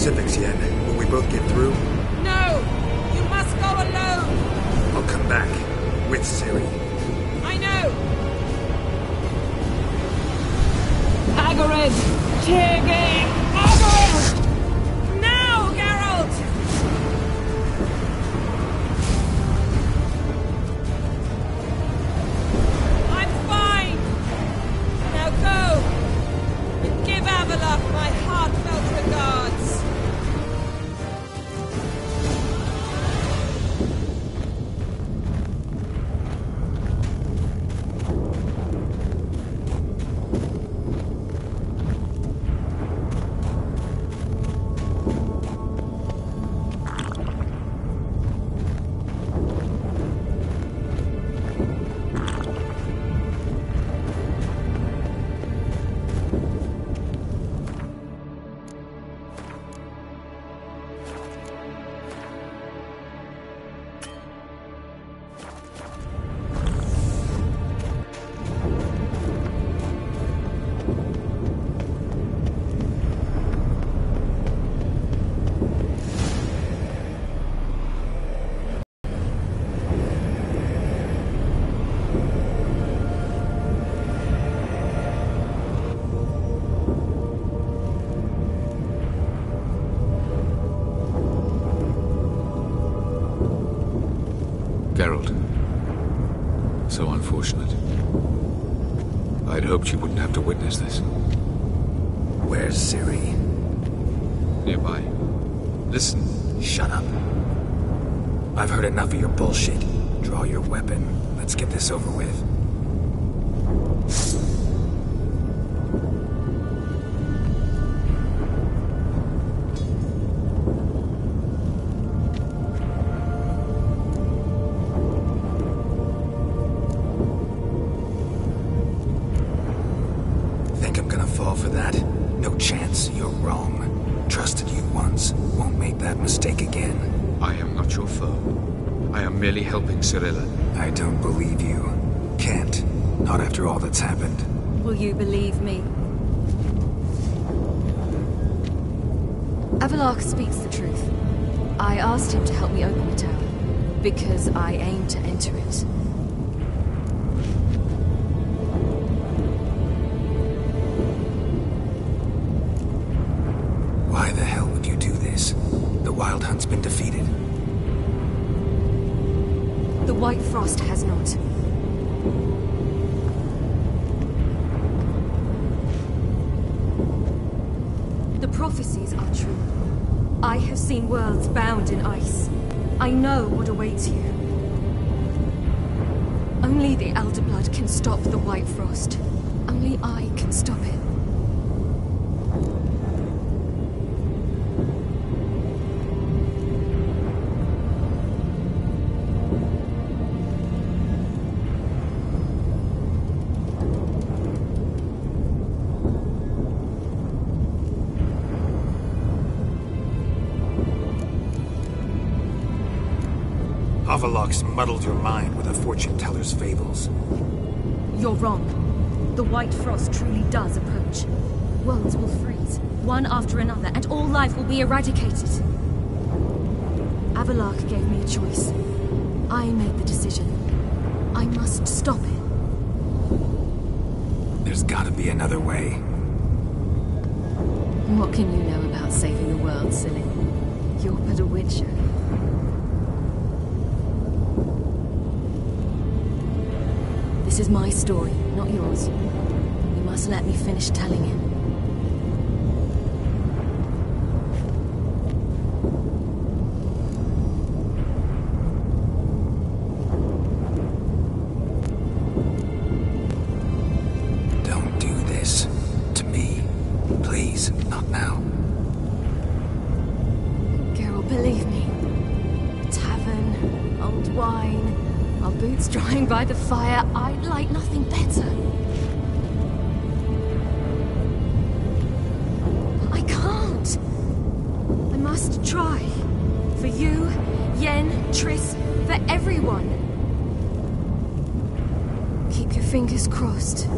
specifics, Yen. Will we both get through? No! You must go alone! I'll come back. With Ciri. I know! Hagrid! Tiggy! Hagrid! Now, Geralt! I'm fine! Now go! And give Avallac'h my heartfelt regards! Geralt. So unfortunate. I'd hoped you wouldn't have to witness this. Where's Ciri? Nearby. Listen. Shut up. I've heard enough of your bullshit. Draw your weapon. Let's get this over with. Think I'm gonna fall for that? No chance. You're wrong. Trusted you once. Won't make that mistake again. I am not your foe. I am merely helping Cirilla. I don't believe you. Can't. Not after all that's happened. Will you believe me? Avallac'h speaks the truth. I asked him to help me open the tower, because I aim to enter it. Why the hell would you do this? The Wild Hunt's been defeated. The White Frost has not. The prophecies are true. I have seen worlds bound in ice. I know what awaits you. Only the Elder Blood can stop the White Frost. Only I can stop it. Avallac'h's muddled your mind with a fortune teller's fables. You're wrong. The White Frost truly does approach. Worlds will freeze, one after another, and all life will be eradicated. Avallac'h gave me a choice. I made the decision. I must stop it. There's gotta be another way. What can you know about saving the world, silly? You're but a witcher. This is my story, not yours. You must let me finish telling it. Don't do this. To me. Please, not now. Geralt, believe me. Tavern, old wine, our boots drying by the fire. I'd like nothing better. I can't. I must try. For you, Yen, Triss, for everyone. Keep your fingers crossed.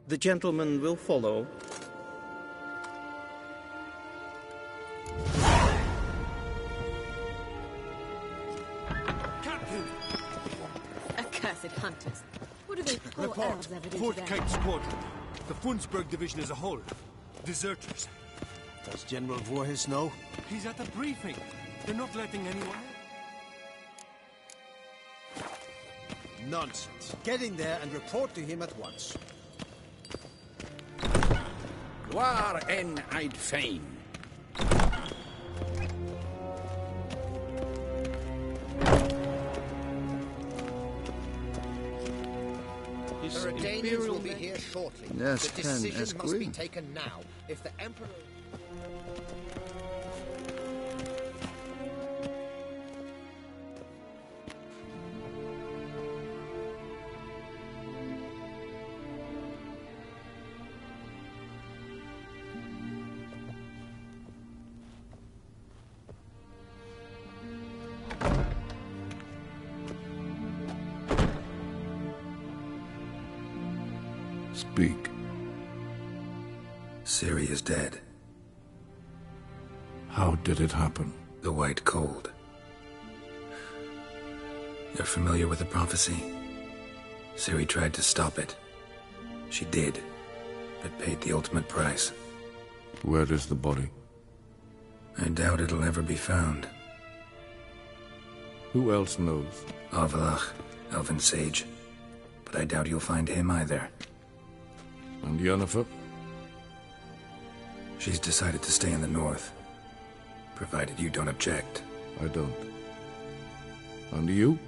The gentleman will follow. Accursed hunters. What do they poor Report. elves ever do Fort to them? Kite Squadron. The Funsberg Division as a whole. Deserters. Does General Voorhis know? He's at the briefing. They're not letting anyone in. Nonsense. Get in there and report to him at once. War en I'd fain. The Redanians will be here shortly. Yes, the decision must be Queen. taken now. If the Emperor... Speak. Ciri is dead. How did it happen? The White Cold. You're familiar with the prophecy? Ciri tried to stop it. She did, but paid the ultimate price. Where is the body? I doubt it'll ever be found. Who else knows? Avallac'h, Elven Sage. But I doubt you'll find him either. And Yennefer? She's decided to stay in the north. Provided you don't object. I don't. And you?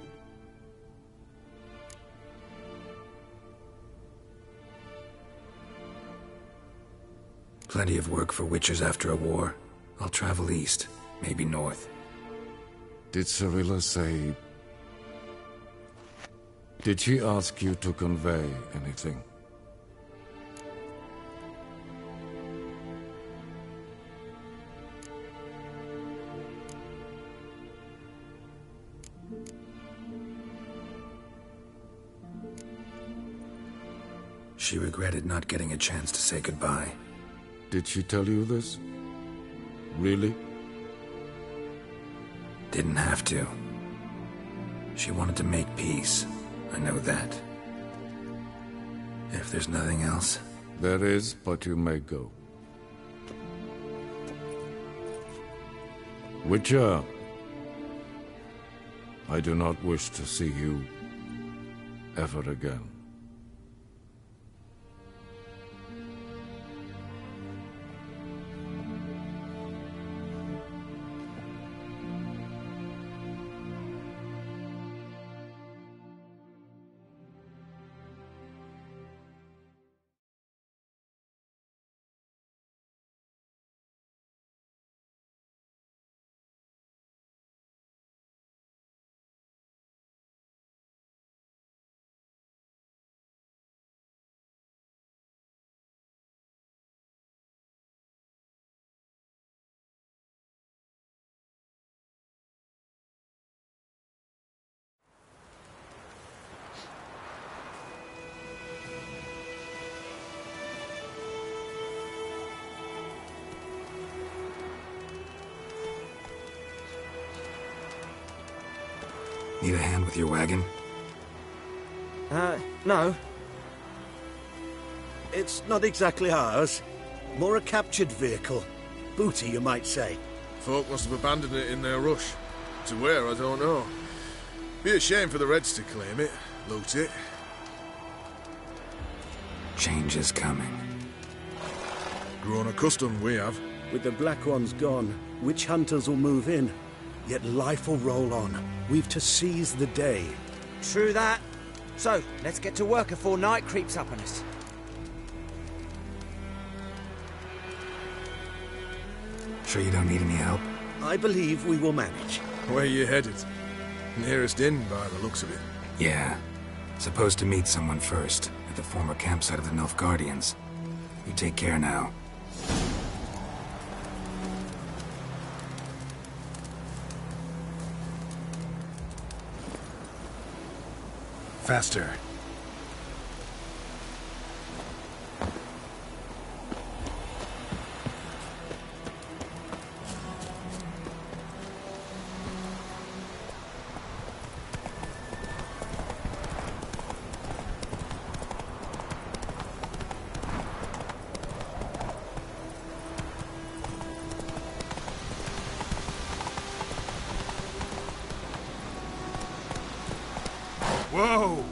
Plenty of work for witchers after a war. I'll travel east, maybe north. Did Cirilla say... Did she ask you to convey anything? She regretted not getting a chance to say goodbye. Did she tell you this? Really? Didn't have to. She wanted to make peace. I know that. If there's nothing else... There is, but you may go. Witcher, I do not wish to see you ever again. Need a hand with your wagon? No. It's not exactly ours. More a captured vehicle. Booty, you might say. Folk must have abandoned it in their rush. To where, I don't know. Be a shame for the Reds to claim it, loot it. Change is coming. Grown accustomed, we have. With the Black Ones gone, witch hunters will move in. Yet life will roll on. We've to seize the day. True that. So, let's get to work before night creeps up on us. Sure you don't need any help? I believe we will manage. Where you headed? Nearest inn, by the looks of it. Yeah. Supposed to meet someone first, at the former campsite of the Nilfgaardians. You take care now. Faster. Whoa!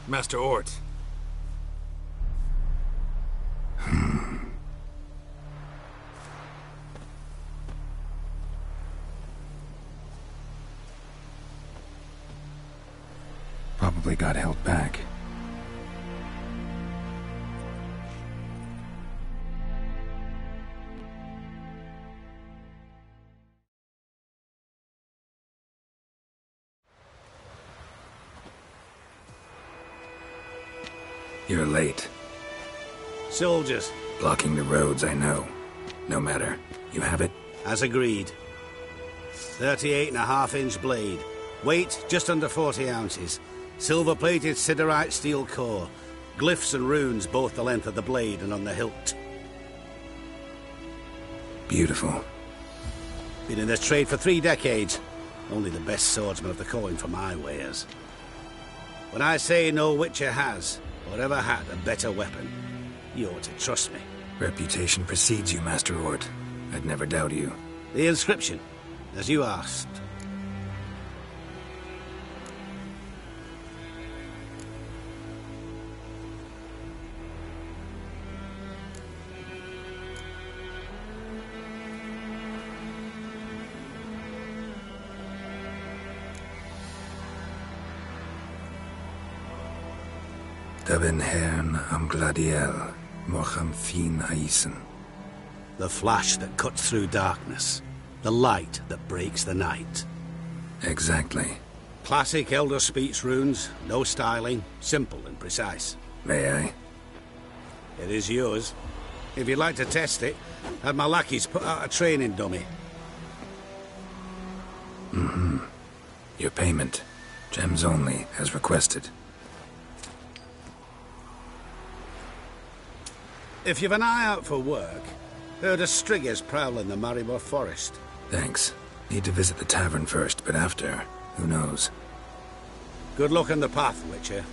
Master Ort. Probably got held back. You're late. Soldiers. Blocking the roads, I know. No matter. You have it? As agreed. 38.5-inch blade. Weight just under 40 ounces. Silver-plated siderite steel core. Glyphs and runes both the length of the blade and on the hilt. Beautiful. Been in this trade for 3 decades. Only the best swordsman of the coin for my wares. When I say no Witcher has, or ever had, a better weapon, you ought to trust me. Reputation precedes you, Master Ort. I'd never doubt you. The inscription, as you asked. Daven hern am gladiel, mocham fin aisen. The flash that cuts through darkness. The light that breaks the night. Exactly. Classic Elder Speech runes, no styling, simple and precise. May I? It is yours. If you'd like to test it, have my lackeys put out a training dummy. Mm-hmm. Your payment. Gems only, as requested. If you've an eye out for work, heard of Striggers prowling the Maribor Forest. Thanks. Need to visit the tavern first, but after, who knows? Good luck on the path, Witcher.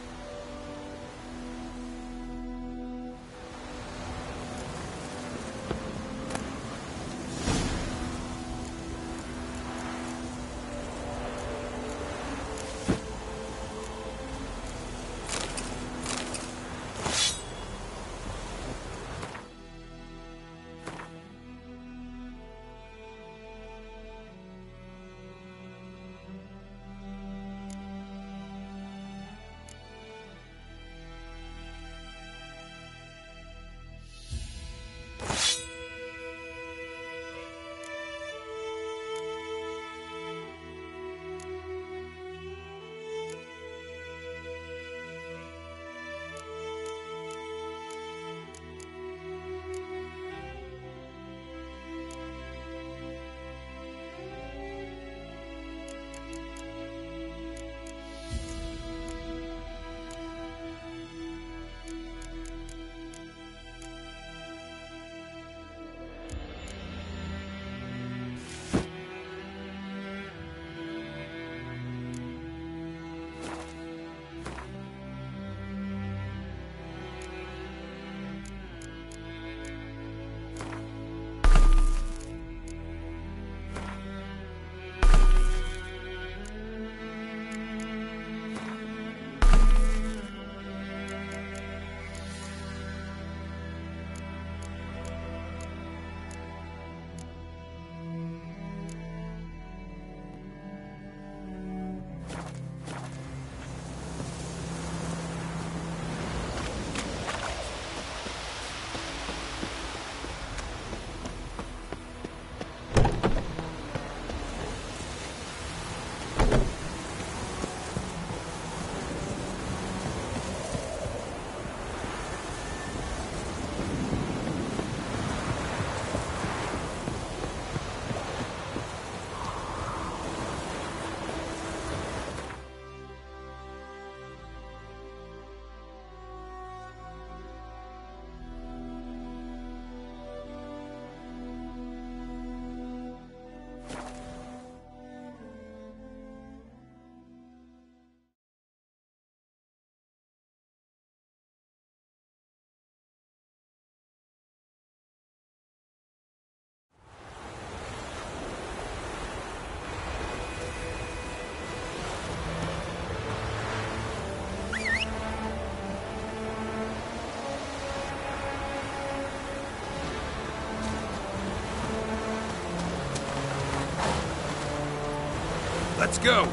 Let's go!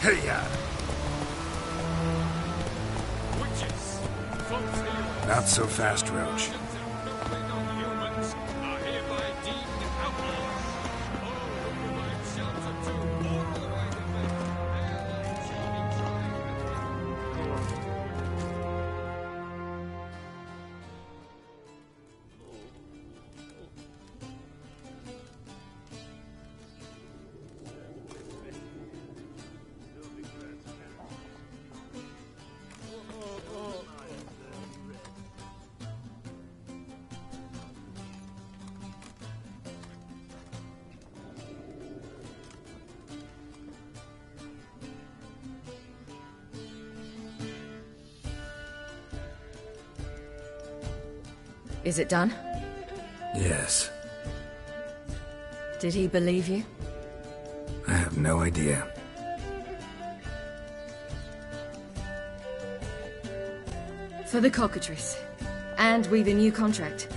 Hey-ya! Witches! Folks here. Not so fast, Roach. Humans are hereby deemed outlaws. All who provide shelter to or otherwise inflict their lives shall be tried. Is it done? Yes. Did he believe you? I have no idea. For the cockatrice. And we've a new contract.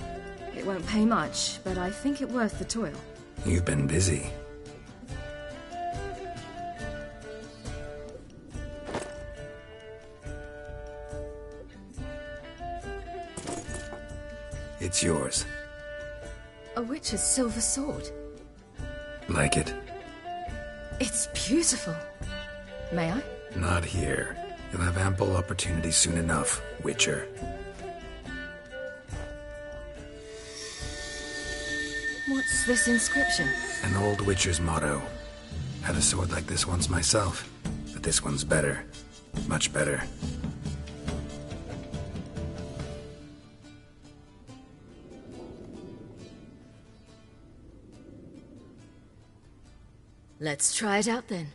It won't pay much, but I think it worth the toil. You've been busy. It's yours. A witch's silver sword. Like it? It's beautiful. May I? Not here. You'll have ample opportunity soon enough, Witcher. What's this inscription? An old Witcher's motto. Had a sword like this once myself, but this one's better. Much better. Let's try it out then.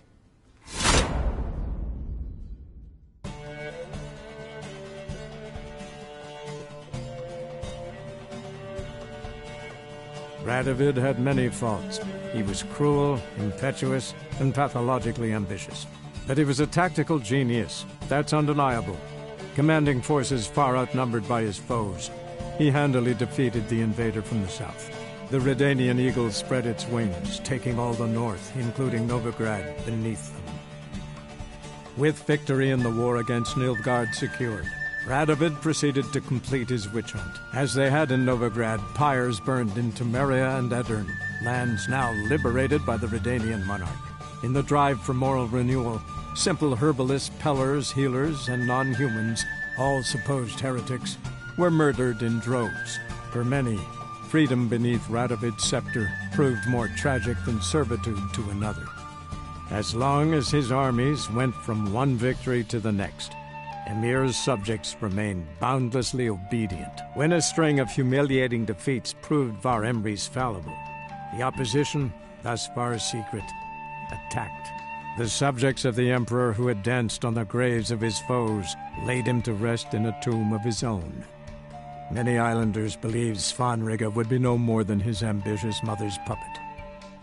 Radovid had many faults. He was cruel, impetuous, and pathologically ambitious. But he was a tactical genius. That's undeniable. Commanding forces far outnumbered by his foes, he handily defeated the invader from the south. The Redanian eagle spread its wings, taking all the north, including Novigrad, beneath them. With victory in the war against Nilfgaard secured, Radovid proceeded to complete his witch hunt. As they had in Novigrad, pyres burned in Temeria and Aedirn, lands now liberated by the Redanian monarch. In the drive for moral renewal, simple herbalists, pellers, healers, and non-humans, all supposed heretics, were murdered in droves. For many, freedom beneath Radovid's scepter proved more tragic than servitude to another. As long as his armies went from one victory to the next, Emir's subjects remained boundlessly obedient. When a string of humiliating defeats proved Var Emreis fallible, the opposition, thus far secret, attacked. The subjects of the Emperor who had danced on the graves of his foes laid him to rest in a tomb of his own. Many islanders believed Svanrige would be no more than his ambitious mother's puppet.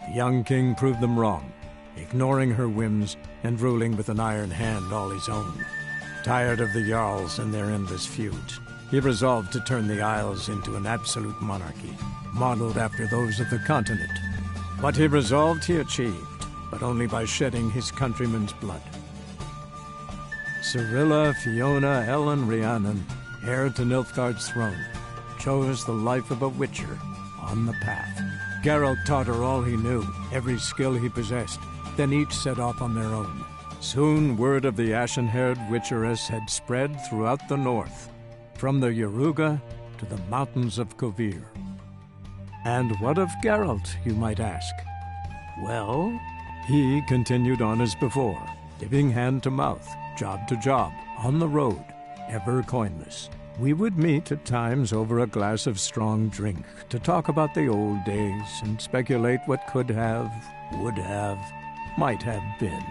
The young king proved them wrong, ignoring her whims and ruling with an iron hand all his own. Tired of the Jarls and their endless feuds, he resolved to turn the Isles into an absolute monarchy, modeled after those of the continent. What he resolved he achieved, but only by shedding his countrymen's blood. Cirilla, Fiona, Ellen, Rhiannon, heir to Nilfgaard's throne, chose the life of a witcher on the path. Geralt taught her all he knew, every skill he possessed, then each set off on their own. Soon word of the ashen-haired witcheress had spread throughout the north, from the Yaruga to the mountains of Kovir. And what of Geralt, you might ask? Well, he continued on as before, giving hand to mouth, job to job, on the road, ever coinless. We would meet at times over a glass of strong drink to talk about the old days and speculate what could have, would have, might have been.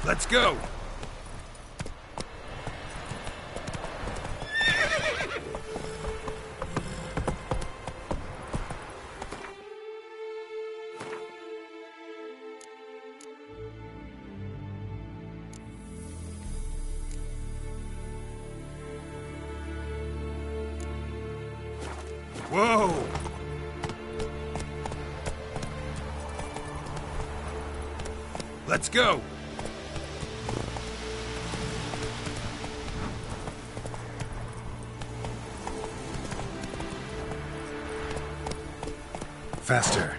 Let's go! Whoa! Let's go! Faster.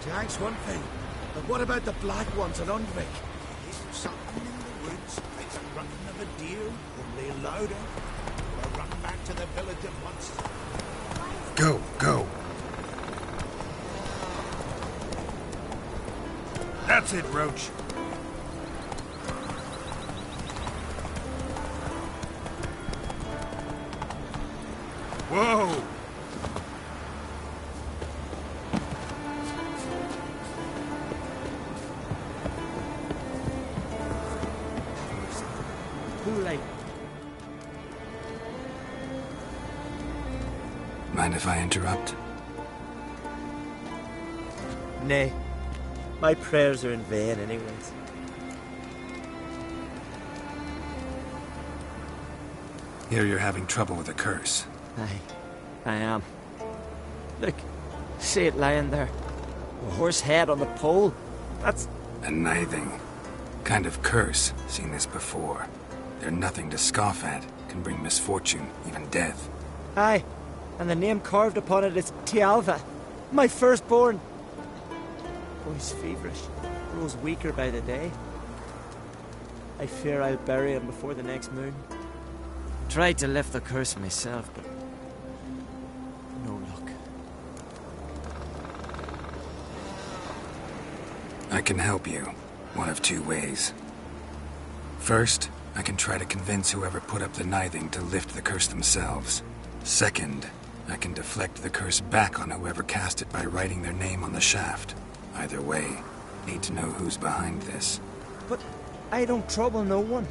Jack's one thing, but what about the black ones at Undvik? Is there something in the woods? Like the grunting of a deer, only louder? We'll run back to the village at once. Go, go. That's it, Roach. Whoa! Too late. Mind if I interrupt? Nay. My prayers are in vain anyways. Here you're having trouble with a curse. I am. Look, see it lying there. A horse head on the pole. That's... A nithing. Kind of curse. Seen this before. They're nothing to scoff at. Can bring misfortune, even death. Aye, and the name carved upon it is Tialva, my firstborn. Boy's feverish, grows weaker by the day. I fear I'll bury him before the next moon. Tried to lift the curse myself, but no luck. I can help you. One of two ways. First, I can try to convince whoever put up the nithing to lift the curse themselves. Second, I can deflect the curse back on whoever cast it by writing their name on the shaft. Either way, need to know who's behind this. But I don't trouble no one.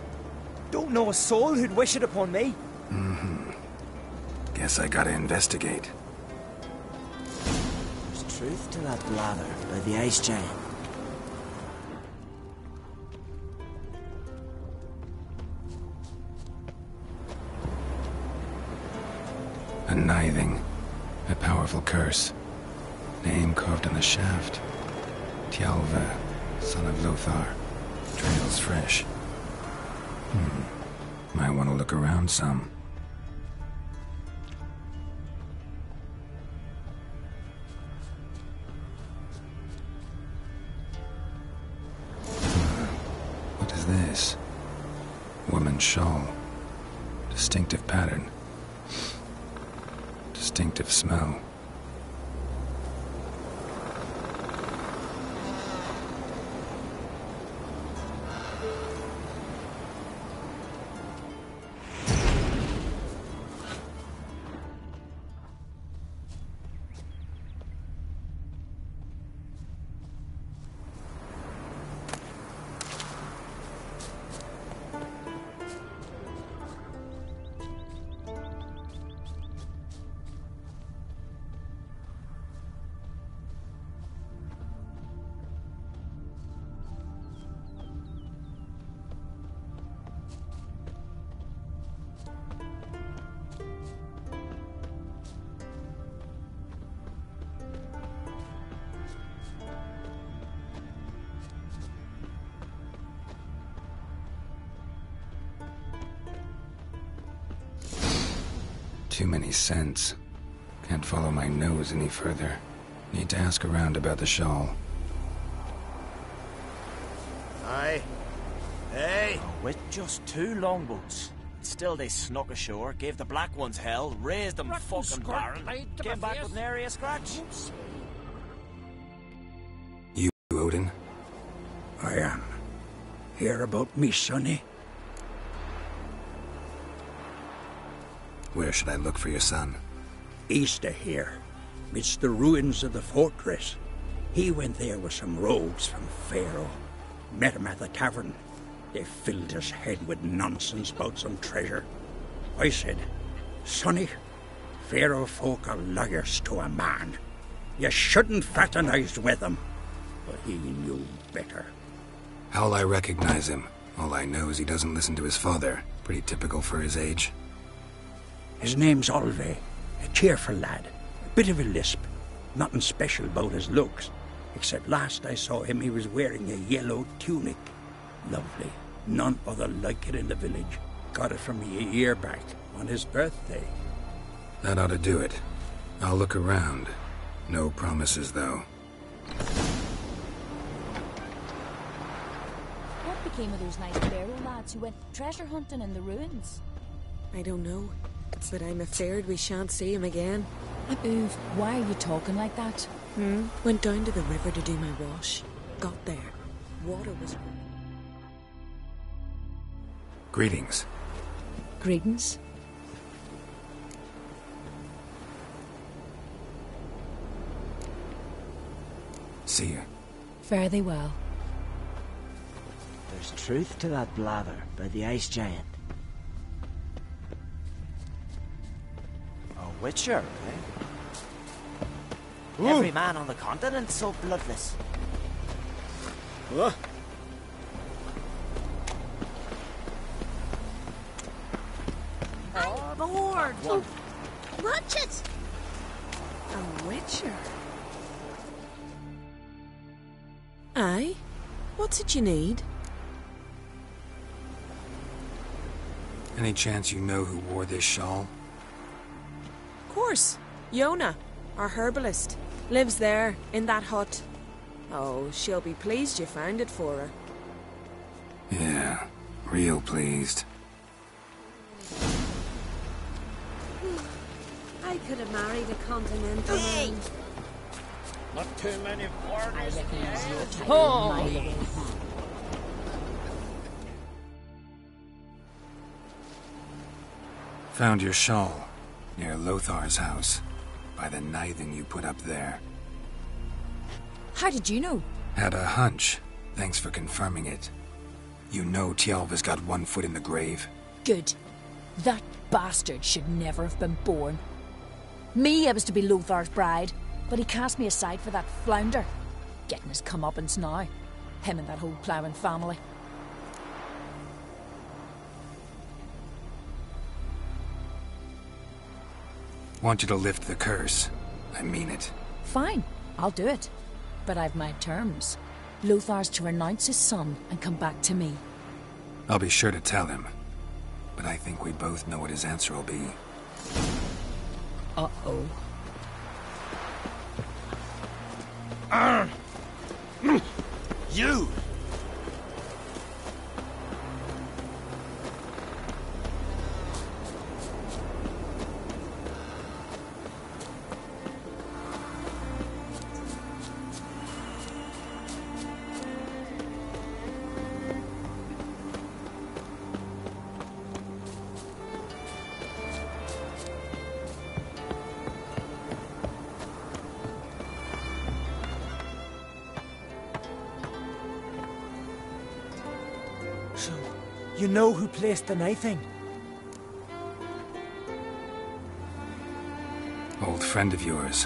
Don't know a soul who'd wish it upon me. Mm-hmm. Guess I gotta investigate. There's truth to that blather by the Ice Giant. A nithing. A powerful curse. Name carved on the shaft. Tialva, son of Lothar. Trails fresh. Might want to look around some. is this? Woman's shawl. Distinctive pattern. Distinctive smell. Too many scents. Can't follow my nose any further. Need to ask around about the shawl. Aye. Hey! With just 2 longboats. Still they snuck ashore, gave the black ones hell, raised them fucking barren, came back with nary a scratch. You, Odin? I am. Hear about me, sonny? Where should I look for your son? East of here, midst the ruins of the fortress. He went there with some rogues from Pharaoh. Met him at the tavern. They filled his head with nonsense about some treasure. I said, Sonny, Pharaoh folk are liars to a man. You shouldn't fraternize with them. But he knew better. How'll I recognize him? All I know is he doesn't listen to his father. Pretty typical for his age. His name's Olve, a cheerful lad, a bit of a lisp. Nothing special about his looks, except last I saw him he was wearing a yellow tunic. Lovely, none other like it in the village. Got it from me a year back, on his birthday. That ought to do it. I'll look around. No promises, though. What became of those nice Pharaoh lads who went treasure hunting in the ruins? I don't know, but I'm afraid we shan't see him again. Abuv, why are you talking like that? Went down to the river to do my wash. Got there. Water was... Greetings. Greetings. See you. Fare thee well. There's truth to that blather by the ice giant. A witcher, eh? Ooh. Every man on the continent's so bloodless. I'm bored! Watch it! A witcher? Aye? What's it you need? Any chance you know who wore this shawl? Of course. Yona, our herbalist. Lives there, in that hut. Oh, she'll be pleased you found it for her. Yeah, real pleased. I could have married a continental man. Not too many foreigners in the air. Oh! Found your shawl near Lothar's house, by the nithing you put up there. How did you know? Had a hunch. Thanks for confirming it. You know Tialva's got one foot in the grave. Good. That bastard should never have been born. Me, I was to be Lothar's bride, but he cast me aside for that flounder. Getting his comeuppance now. Him and that whole ploughing family. Want you to lift the curse. I mean it. Fine, I'll do it. But I've my terms. Lothar's to renounce his son and come back to me. I'll be sure to tell him. But I think we both know what his answer will be. Uh-oh. You! So, you know who placed the knifing? Old friend of yours,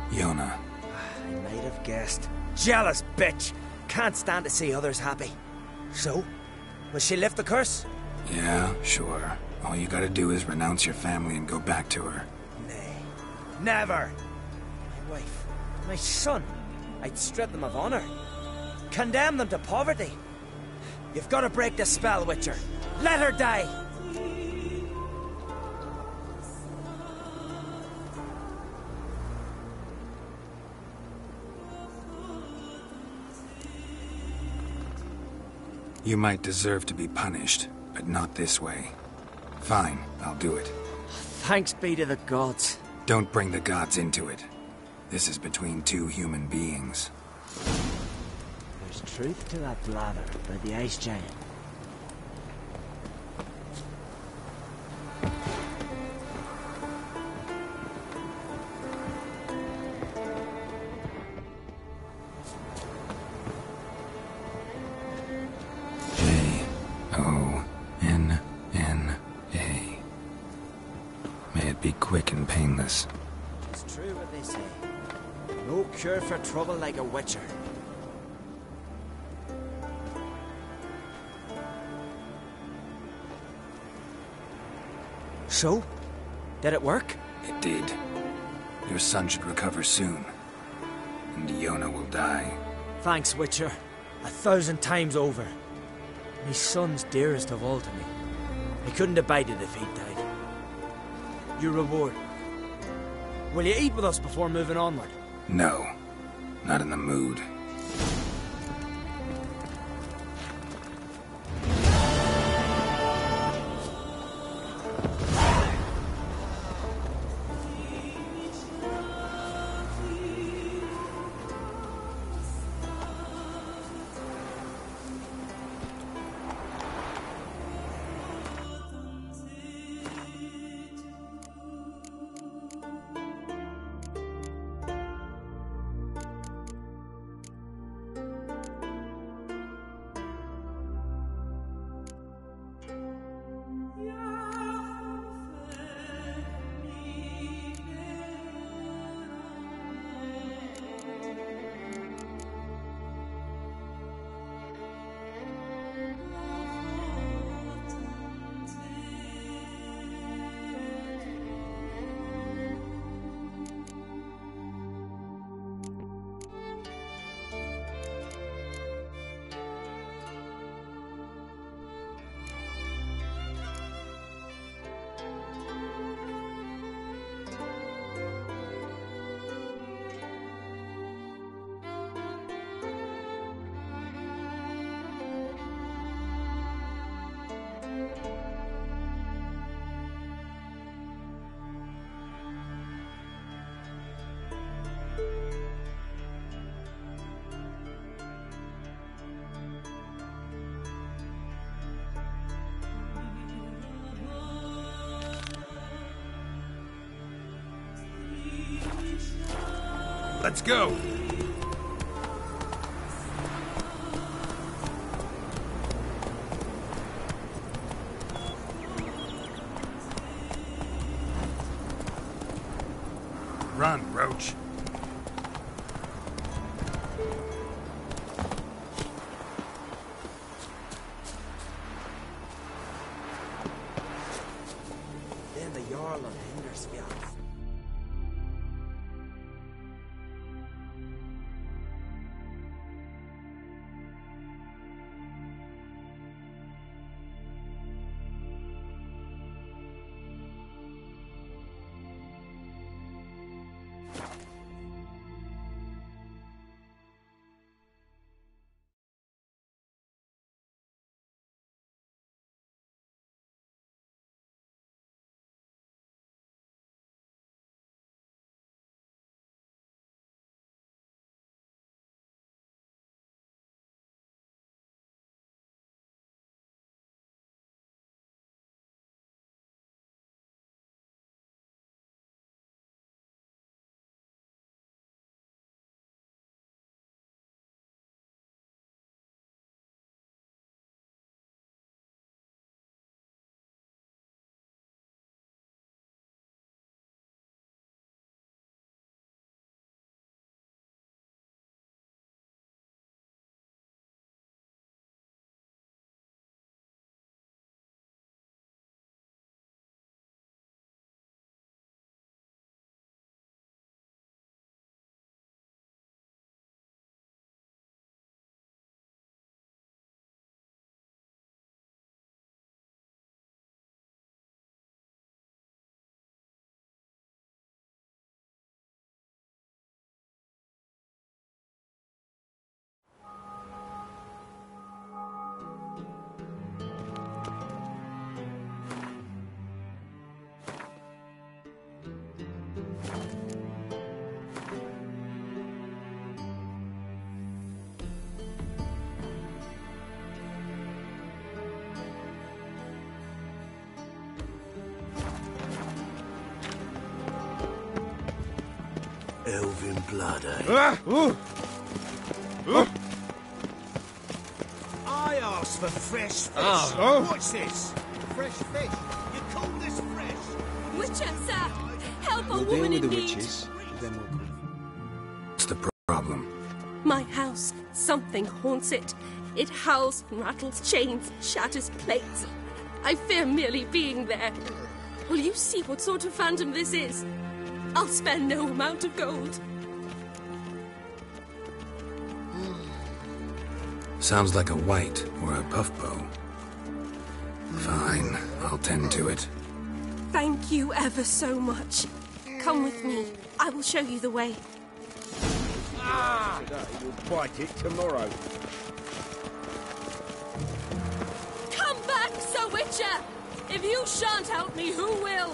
Yona. I might have guessed. Jealous bitch! Can't stand to see others happy. So, will she lift the curse? Yeah, sure. All you gotta do is renounce your family and go back to her. Nay. Never! My wife, my son. I'd strip them of honor. Condemn them to poverty. You've got to break the spell, Witcher. Let her die! You might deserve to be punished, but not this way. Fine, I'll do it. Thanks be to the gods. Don't bring the gods into it. This is between two human beings. There's truth to that blather by the Ice Giant. J-O-N-N-A. May it be quick and painless. It's true what they say. No cure for trouble like a Witcher. So? Did it work? It did. Your son should recover soon. And Yona will die. Thanks, Witcher. 1,000 times over. My son's dearest of all to me. I couldn't abide it if he died. Your reward. Will you eat with us before moving onward? No. Not in the mood. Let's go! Run, Roach. Then the Jarl of Hindersfjall. Elven blood, eh? I asked for fresh fish. What's this? Fresh fish? You call this fresh? Witcher, sir! Help a We'll deal woman with in the need! witches, then we'll... What's the problem? My house. Something haunts it. It howls and rattles chains, shatters plates. I fear merely being there. Will you see what sort of phantom this is? I'll spare no amount of gold. Sounds like a white or a puffbow. Fine, I'll tend to it. Thank you ever so much. Come with me. I will show you the way. Today, we'll bite it tomorrow. Come back, Sir Witcher! If you shan't help me, who will?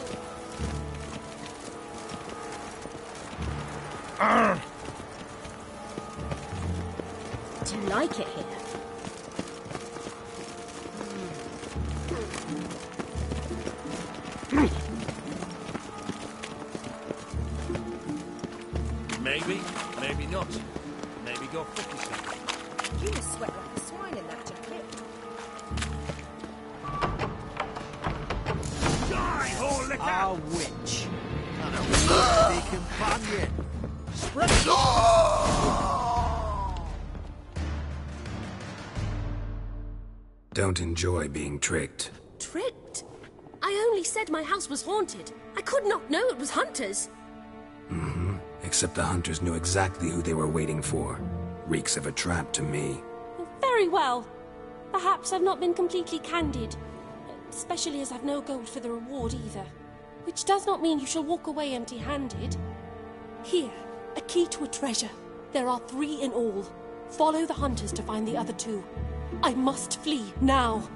Do you like it here? Maybe, maybe not. Maybe go fuck yourself. You must sweat like a swine in that jacket. Die, whore liquor! A witch. And a worthy companion. Spread Don't enjoy being tricked. Tricked? I only said my house was haunted. I could not know it was hunters. Mm-hmm. Except the hunters knew exactly who they were waiting for. Reeks of a trap to me. Very well. Perhaps I've not been completely candid. Especially as I've no gold for the reward either. Which does not mean you shall walk away empty-handed. Here, a key to a treasure. There are 3 in all. Follow the hunters to find the other 2. I must flee now.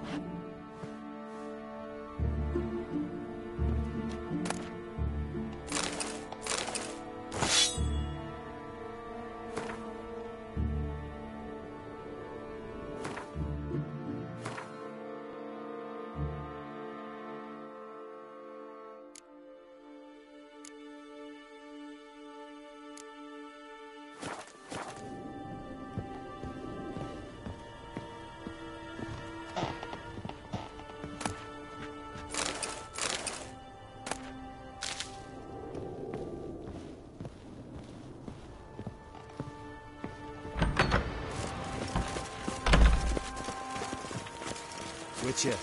Witcher.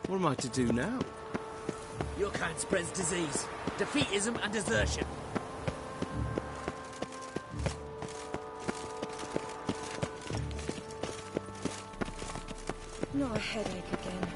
What am I to do now? Your kind spreads disease, defeatism and desertion. Not a headache again.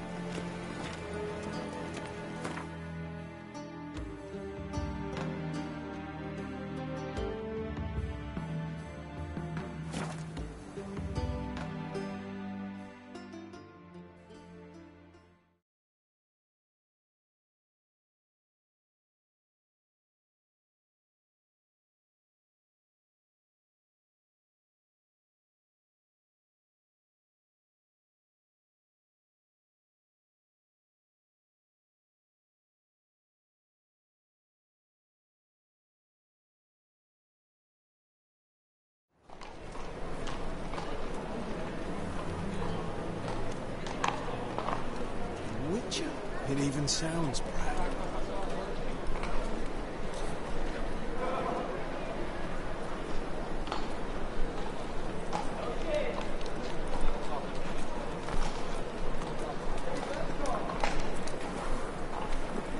Witcher. It even sounds proud.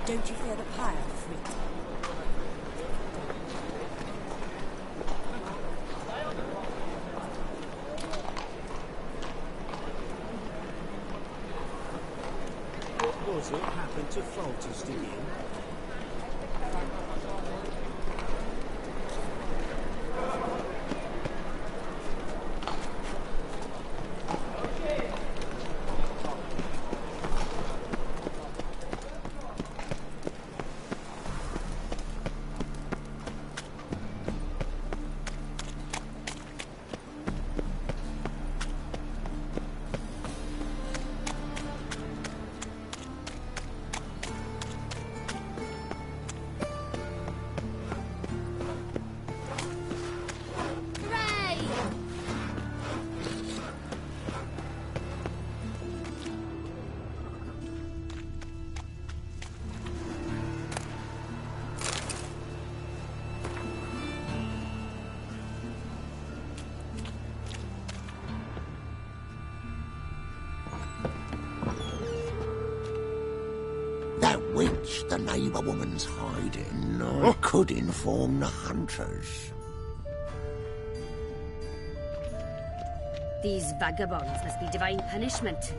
Don't you fear the pyre, Freak? What was it happened to Foltest again? which the neighbour woman's hiding, I could inform the hunters. These vagabonds must be divine punishment.